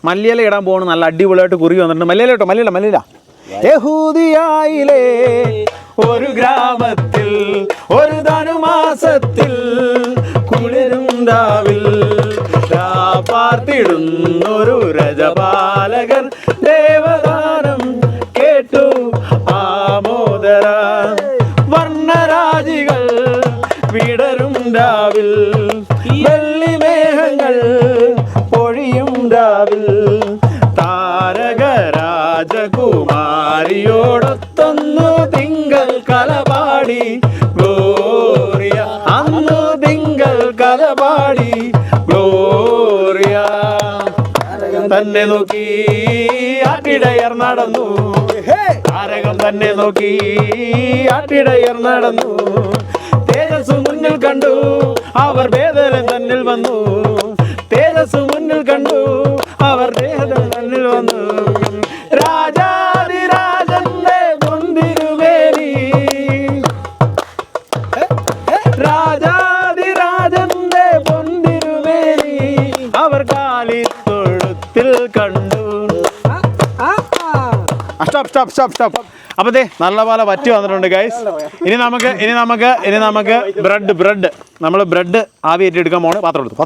മല്ലിയില ഇടാൻ പോകണം. നല്ല അടിപൊളിയായിട്ട് കുറി വന്നിട്ടുണ്ട്. മല്ലിയില കേട്ടോ, മല്ലിയില. യഹൂദിയായിലെ ഒരു ഗ്രാമത്തിൽ ഒരു ധനുമാസത്തിൽ കുളിരും രാവിൽ പാർത്തിടുന്നൊരു രജപാലകർ ദേവദാനം കേട്ടു ആമോദര. വർണ്ണരാജികൾ വിടരും രാവിൽ വെള്ളിമേഘങ്ങൾ പൊഴിയും രാവിൽ താരക രാജകുമാരിയോടൊത്തൊന്നു തിങ്കൾ കലപാടി ഗ്ലോറിയ. അന്നു തിങ്കൾ കലപാടി ഗ്ലോറിയ. തന്നെ നോക്കി ആട്ടിടയർ നടന്നു. താരകം തന്നെ നോക്കി ആട്ടിടയർ നടന്നു. തേജസ് മുന്നിൽ കണ്ടു അവർ വേദന തന്നിൽ വന്നു. തേജസ് മുന്നിൽ കണ്ടു അവർ വേദന തന്നിൽ വന്നു. രാജാതിരാജന്റെ പൊന്തിരുവേലി, രാജാതിരാജന്റെ പൊന്തിരുവേലി അവർ കാലിത്തൊഴുത്തിൽ കണ്ടു. സ്റ്റോപ്പ്. അപ്പൊ നല്ല പോലെ വറ്റി വന്നിട്ടുണ്ട് ഗൈസ്. ഇനി നമുക്ക് ബ്രെഡ് നമ്മൾ ബ്രെഡ് ആവിയേറ്റി എടുക്കാൻ പോണ്. പാത്രം എടുത്തു.